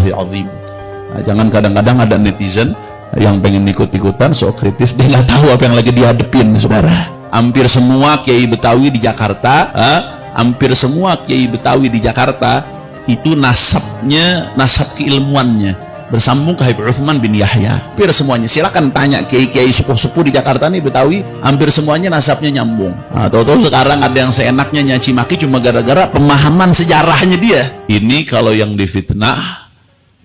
Subhanallahil azim. Nah, jangan kadang-kadang ada netizen yang pengen ikut-ikutan sok kritis, dia nggak tahu apa yang lagi dihadepin, saudara. Hampir semua kiai Betawi di Jakarta, hampir semua kiai Betawi di Jakarta itu nasabnya, nasab keilmuannya bersambung ke Habib Uthman bin Yahya. Hampir semuanya, silakan tanya kiai-kiai sepuh-sepuh di Jakarta nih Betawi, hampir semuanya nasabnya nyambung. Nah, tahu-tahu sekarang ada yang seenaknya nyaci maki cuma gara-gara pemahaman sejarahnya dia. Ini kalau yang difitnah,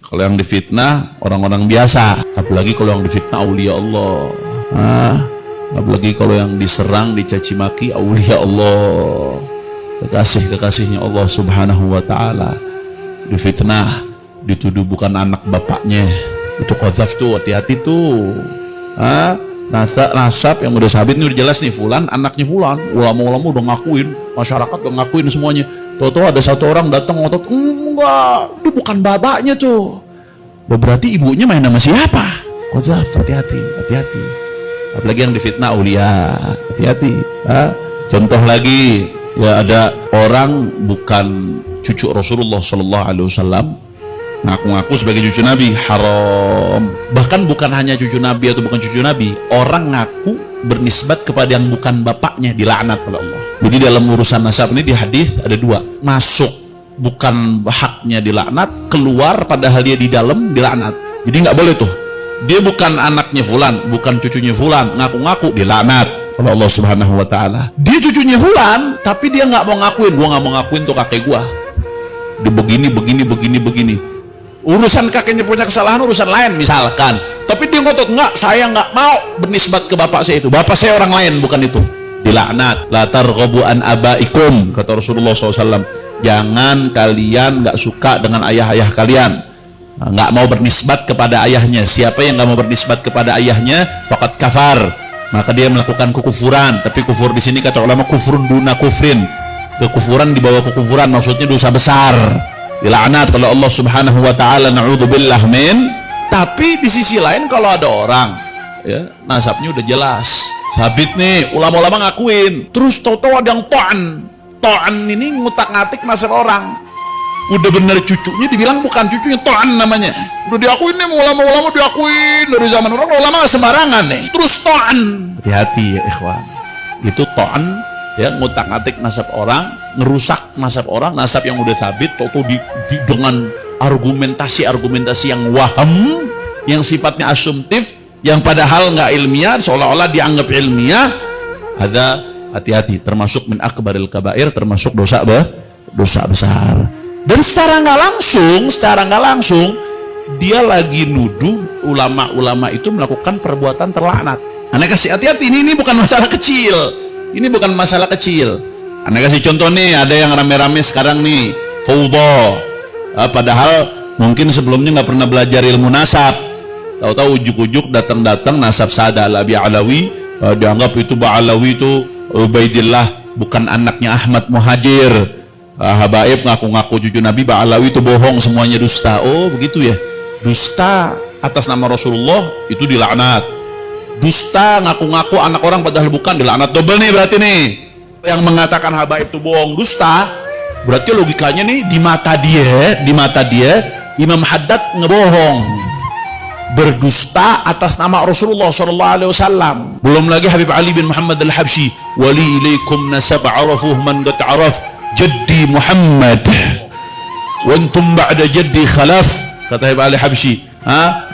kalau yang difitnah orang-orang biasa, apalagi kalau yang difitnah aulia Allah. Apalagi kalau yang diserang, dicaci maki aulia Allah, kekasih-kekasihnya Allah Subhanahu wa ta'ala, difitnah, dituduh bukan anak bapaknya. Itu qadzaf tuh, hati-hati tuh. Nasab yang udah sabit ini udah jelas nih, fulan anaknya fulan, ulama-ulama udah ngakuin, masyarakat udah ngakuin semuanya. Tahu-tahu ada satu orang datang ngotot, enggak, itu bukan bapaknya tuh. Berarti ibunya main sama siapa? Qadzaf, hati-hati, hati-hati. Apalagi yang difitnah aulia, hati-hati. Contoh lagi, ya ada orang bukan cucu Rasulullah Sallallahu Alaihi Wasallam, ngaku-ngaku sebagai cucu Nabi, haram. Bahkan bukan hanya cucu Nabi atau bukan cucu Nabi, orang ngaku bernisbat kepada yang bukan bapaknya, dilaknat oleh Allah. Jadi dalam urusan nasab ini di hadis ada dua, masuk bukan haknya dilaknat, keluar padahal dia di dalam dilaknat. Jadi nggak boleh tuh, dia bukan anaknya fulan, bukan cucunya fulan, ngaku-ngaku dilaknat oleh Allah Subhanahu wa ta'ala. Dia cucunya fulan, tapi dia nggak mau ngakuin, gua nggak mau ngakuin tuh kakek gua, dia begini. Urusan kakeknya punya kesalahan urusan lain misalkan, tapi dia ngotot, enggak, saya nggak mau bernisbat ke bapak saya, itu bapak saya orang lain, bukan itu, dilaknat. La targhabu an abaikum, kata Rasulullah SAW, jangan kalian nggak suka dengan ayah-ayah kalian, nggak mau bernisbat kepada ayahnya. Siapa yang nggak mau bernisbat kepada ayahnya, faqad kafar, maka dia melakukan kekufuran. Tapi kufur di sini kata ulama kufrun duna kufrin, kekufuran di bawah kekufuran, maksudnya dosa besar, dilaknat oleh Allah Subhanahu wa ta'ala, na'udzubillah min. Tapi di sisi lain kalau ada orang ya nasabnya udah jelas sabit nih, ulama-ulama ngakuin, terus tahu-tahu ada yang to'an ini ngutak-ngatik nasab orang, udah bener cucunya dibilang bukan cucunya, to'an namanya, udah diakuin nih, ulama-ulama diakuin dari zaman orang, ulama sembarangan nih, terus to'an. Hati-hati ya ikhwan, itu to'an ya, ngutak-ngatik nasab orang, ngerusak nasab orang, nasab yang udah sabit, tahu-tahu dengan argumentasi yang waham, yang sifatnya asumtif, yang padahal nggak ilmiah, seolah-olah dianggap ilmiah. Ada, hati-hati, termasuk min akbaril kabair, termasuk dosa besar. Dan secara nggak langsung dia lagi nuduh ulama-ulama itu melakukan perbuatan terlaknat. Anda kasih hati-hati, ini bukan masalah kecil, ini bukan masalah kecil. Anda kasih contoh nih, ada yang rame-rame sekarang nih fawdha, padahal mungkin sebelumnya nggak pernah belajar ilmu nasab, tahu-tahu ujuk-ujuk datang nasab Sa'ad al-Abi Alawi, dianggap itu Ba'alawi itu Ubaidillah, bukan anaknya Ahmad Muhajir. Habaib ngaku-ngaku cucu Nabi, Ba'alawi itu bohong, semuanya dusta. Oh begitu ya, dusta atas nama Rasulullah itu dilaknat, dusta ngaku-ngaku anak orang padahal bukan, dilaknat double nih. Berarti nih yang mengatakan habaib itu bohong, dusta, berarti logikanya nih di mata dia Imam Haddad ngebohong, berdusta atas nama Rasulullah SAW. Belum lagi Habib Ali bin Muhammad al-Habsyi, wali ilaikum nasab arafuh man qad araf jaddi Muhammad wa antum ba'da jaddi khalaf, kata Habib Ali Habsyi.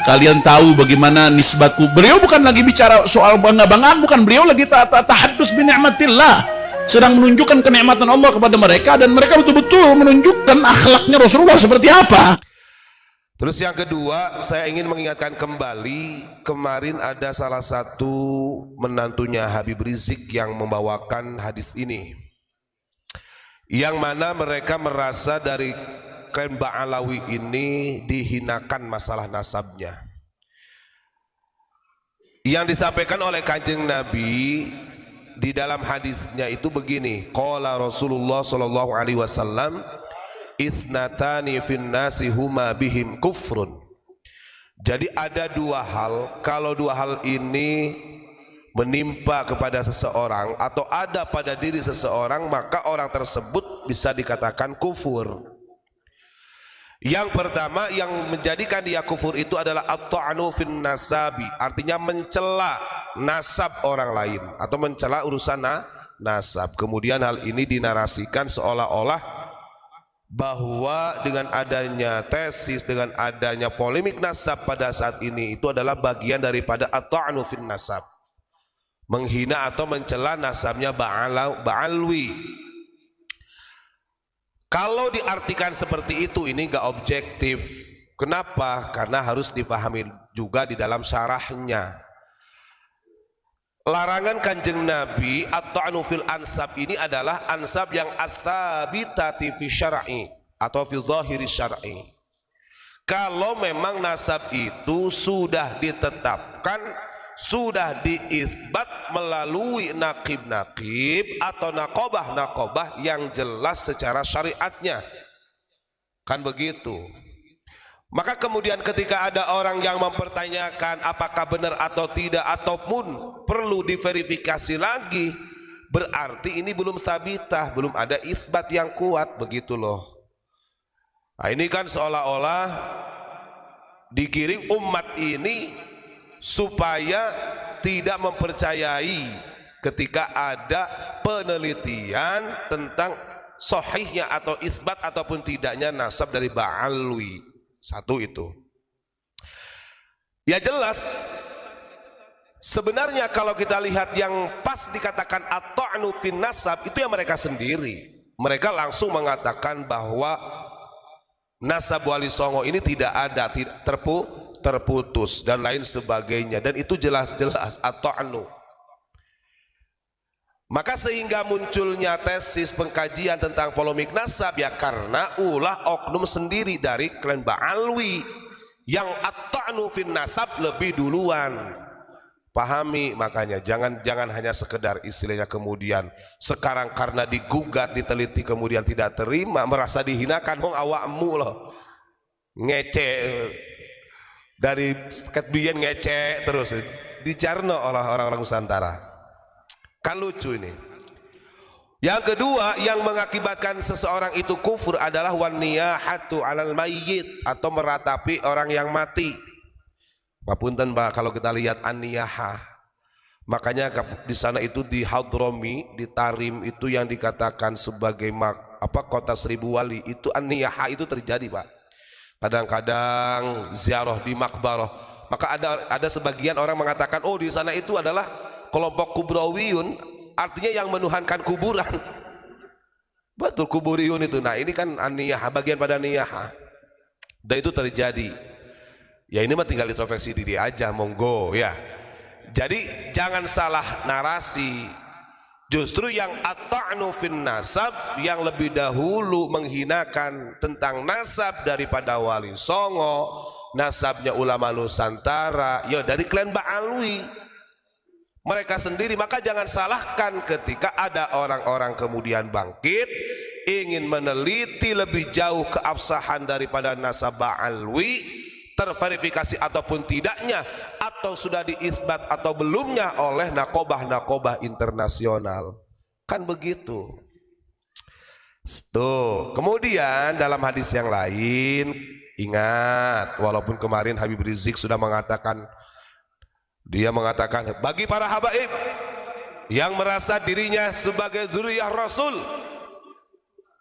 Kalian tahu bagaimana nisbatku. Beliau bukan lagi bicara soal bangga-banggaan, bukan, beliau lagi tahaddus bi ni'matillah, sedang menunjukkan kenikmatan Allah kepada mereka, dan mereka betul-betul menunjukkan akhlaknya Rasulullah seperti apa. Terus yang kedua, saya ingin mengingatkan kembali, kemarin ada salah satu menantunya Habib Rizik yang membawakan hadis ini, yang mana mereka merasa dari klaim Ba'alawi ini dihinakan masalah nasabnya. Yang disampaikan oleh Kanjeng Nabi di dalam hadisnya itu begini, qala Rasulullah sallallahu alaihi wasallam, ithnatani fin nasi huma bihim kufrun. Jadi ada dua hal, kalau dua hal ini menimpa kepada seseorang atau ada pada diri seseorang, maka orang tersebut bisa dikatakan kufur. Yang pertama yang menjadikan dia kufur itu adalah at-ta'nu fin nasabi, artinya mencela nasab orang lain atau mencela urusan nasab. Kemudian hal ini dinarasikan seolah-olah bahwa dengan adanya tesis, dengan adanya polemik nasab pada saat ini itu adalah bagian daripada at-ta'nu fin nasab, menghina atau mencela nasabnya Ba'alwi. Kalau diartikan seperti itu, ini enggak objektif. Kenapa? Karena harus dipahami juga di dalam syarahnya. Larangan Kanjeng Nabi at-ta'nu fil ansab ini adalah ansab yang ats-tsabitati fi syar'i atau fi zahiri syar'i. Kalau memang nasab itu sudah ditetapkan, sudah diisbat melalui nakib-nakib atau nakobah-nakobah yang jelas secara syariatnya, kan begitu. Maka kemudian ketika ada orang yang mempertanyakan apakah benar atau tidak ataupun perlu diverifikasi lagi, berarti ini belum sabitah, belum ada isbat yang kuat, begitu loh. Nah, ini kan seolah-olah digiring umat ini supaya tidak mempercayai ketika ada penelitian tentang sahihnya atau isbat ataupun tidaknya nasab dari Ba'alwi. Satu itu. Ya jelas, sebenarnya kalau kita lihat yang pas dikatakan at-ta'nu fin nasab itu yang mereka sendiri. Mereka langsung mengatakan bahwa nasab Wali Songo ini tidak ada, terputus dan lain sebagainya, dan itu jelas-jelas at-ta'nu. Maka sehingga munculnya tesis pengkajian tentang polemik nasab ya karena ulah oknum sendiri dari klan Ba'alwi yang at-ta'nu fin nasab lebih duluan. Pahami, makanya jangan hanya sekedar istilahnya kemudian sekarang karena digugat, diteliti kemudian tidak terima, merasa dihinakan. Wong awakmu loh ngece dari ketbian ngece terus dicarno oleh orang-orang Nusantara. Kan lucu ini. Yang kedua yang mengakibatkan seseorang itu kufur adalah waniyahatu alal mayyit atau meratapi orang yang mati. Papunten Pak, kalau kita lihat an-niyahah, makanya di sana itu di Hadromi, di Tarim itu yang dikatakan sebagai kota seribu wali, itu an-niyahah itu terjadi Pak. Kadang-kadang ziarah di makbarah, maka ada sebagian orang mengatakan oh di sana itu adalah kelompok kubrawiyun, artinya yang menuhankan kuburan. Betul, kuburiyun itu. Nah ini kan an-niyahah, bagian pada niyahah, dan itu terjadi. Ya ini mah tinggal introspeksi diri aja, monggo ya. Jadi jangan salah narasi. Justru yang at-ta'nu fin nasab yang lebih dahulu menghinakan tentang nasab daripada Wali Songo, nasabnya ulama Nusantara, ya dari klan Ba'alwi mereka sendiri. Maka jangan salahkan ketika ada orang-orang kemudian bangkit ingin meneliti lebih jauh keabsahan daripada nasab Ba'alwi, terverifikasi ataupun tidaknya, atau sudah diisbat atau belumnya oleh nakobah-nakobah internasional, kan begitu. Tuh. Kemudian dalam hadis yang lain, ingat, walaupun kemarin Habib Rizik sudah mengatakan, dia mengatakan bagi para habaib yang merasa dirinya sebagai dzurriyyah Rasul,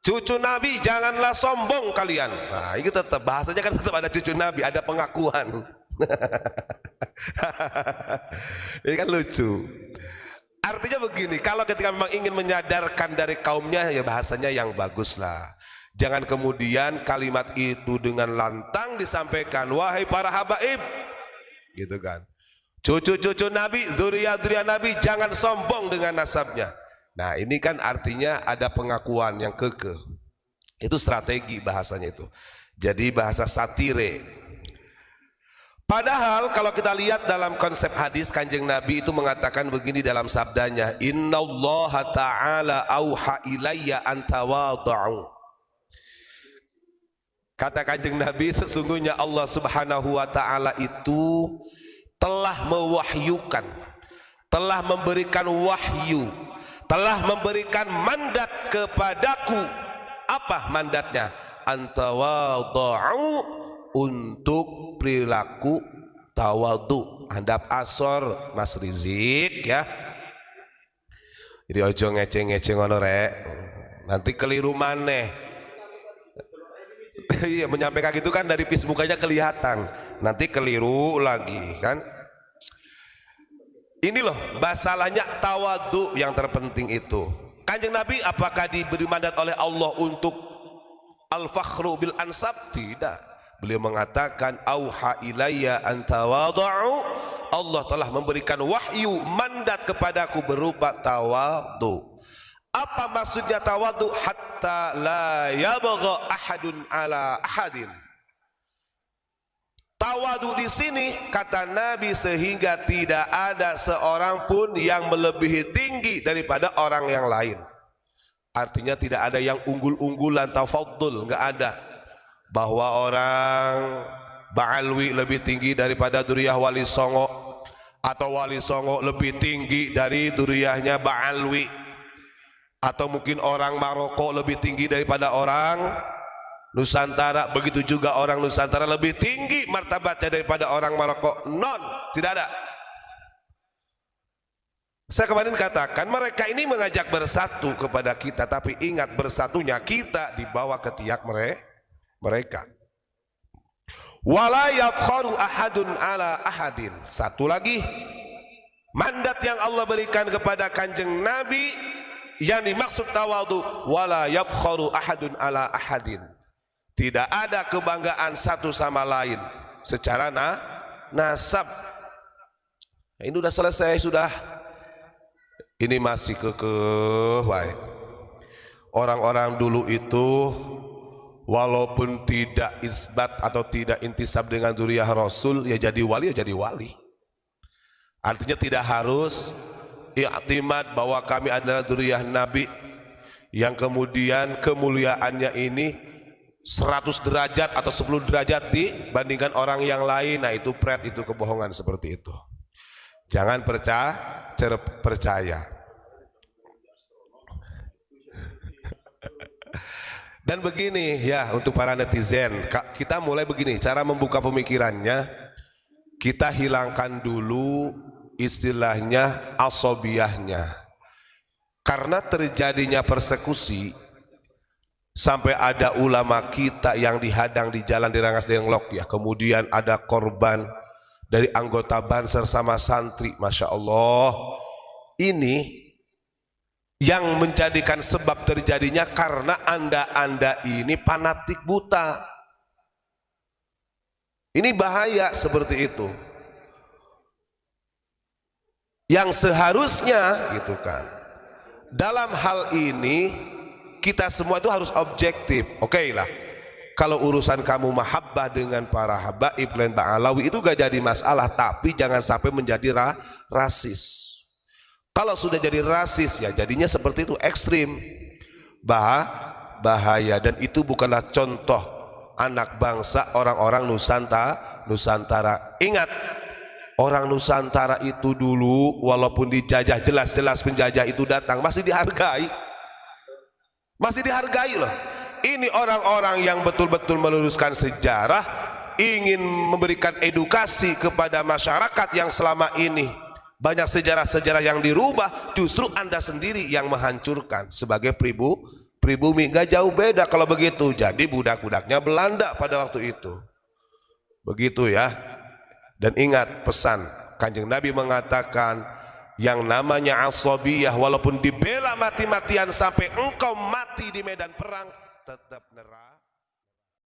cucu Nabi, janganlah sombong kalian. Nah ini tetap bahasanya kan tetap ada cucu Nabi, ada pengakuan. Ini kan lucu. Artinya begini, kalau ketika memang ingin menyadarkan dari kaumnya, ya bahasanya yang bagus lah. Jangan kemudian kalimat itu dengan lantang disampaikan, wahai para habaib, gitu kan. Cucu-cucu Nabi, dzurriyyah Nabi, jangan sombong dengan nasabnya. Nah ini kan artinya ada pengakuan yang kekeh. Itu strategi bahasanya itu. Jadi bahasa satire. Padahal kalau kita lihat dalam konsep hadis, Kanjeng Nabi itu mengatakan begini dalam sabdanya, innallaha ta'ala auha ilayya an tawadhu. Kata Kanjeng Nabi, sesungguhnya Allah Subhanahu wa ta'ala itu telah mewahyukan, telah memberikan wahyu, telah memberikan mandat kepadaku. Apa mandatnya? antawadhu, untuk perilaku tawadhu. Handap asor Mas Rizik ya. Jadi ojo ngece-ngece ngono rek. Nanti keliru maneh. Iya, menyampaikan gitu kan dari Facebook aja kelihatan. Nanti keliru lagi kan. Ini loh masalahnya tawadhu yang terpenting itu. Kanjeng Nabi apakah diberi mandat oleh Allah untuk al-fakhru bil ansab? Tidak. Beliau mengatakan auha ilayya an tawadhu. Allah telah memberikan wahyu mandat kepadaku berupa tawadhu. Apa maksudnya tawadhu? Hatta la yabgha ahadun ala ahadin. Tawadhu di sini kata Nabi sehingga tidak ada seorang pun yang melebihi tinggi daripada orang yang lain. Artinya tidak ada yang unggul-unggulan, tafaddul, enggak ada. Bahwa orang Ba'alwi lebih tinggi daripada duriyah Wali Songo, atau Wali Songo lebih tinggi dari duriyahnya Ba'alwi, atau mungkin orang Maroko lebih tinggi daripada orang Nusantara, begitu juga orang Nusantara lebih tinggi martabatnya daripada orang Maroko. Tidak ada. Saya kemarin katakan mereka ini mengajak bersatu kepada kita, tapi ingat bersatunya kita dibawa ke tiak mereka. Wala yafkharu ahadun ala ahadin. Satu lagi mandat yang Allah berikan kepada kanjeng Nabi yang dimaksud tawadhu, wala yafkharu ahadun ala ahadin. Tidak ada kebanggaan satu sama lain secara nasab. Ini sudah selesai sudah. Ini masih kekeh. Orang-orang dulu itu walaupun tidak isbat atau tidak intisab dengan dzurriyyah Rasul, ya jadi wali ya jadi wali. Artinya tidak harus i'timad bahwa kami adalah dzurriyyah Nabi yang kemudian kemuliaannya ini 100 derajat atau 10 derajat dibandingkan orang yang lain. Nah itu pret, itu kebohongan seperti itu. Jangan percaya. Dan begini ya, untuk para netizen, kita mulai begini, cara membuka pemikirannya, kita hilangkan dulu istilahnya asobiyahnya. Karena terjadinya persekusi sampai ada ulama kita yang dihadang di jalan di Rangas Denglok ya, kemudian ada korban dari anggota Banser sama santri, Masya Allah. Ini yang menjadikan sebab terjadinya karena anda ini fanatik buta. Ini bahaya seperti itu. Yang seharusnya gitu kan, dalam hal ini kita semua itu harus objektif. Oke lah, kalau urusan kamu mahabbah dengan para habaib lain Ba'alawi itu gak jadi masalah, tapi jangan sampai menjadi rasis. Kalau sudah jadi rasis ya jadinya seperti itu, ekstrim, bahaya. Dan itu bukanlah contoh anak bangsa orang-orang Nusantara. Ingat, orang Nusantara itu dulu walaupun dijajah, jelas-jelas penjajah itu datang, masih dihargai. Masih dihargai loh. Ini orang-orang yang betul-betul meluruskan sejarah, ingin memberikan edukasi kepada masyarakat yang selama ini banyak sejarah-sejarah yang dirubah, justru anda sendiri yang menghancurkan sebagai pribumi. Gak jauh beda kalau begitu. Jadi budak-budaknya Belanda pada waktu itu. Begitu ya. Dan ingat pesan Kanjeng Nabi mengatakan, yang namanya asabiyah walaupun dibela mati-matian sampai engkau mati di medan perang tetap neraka.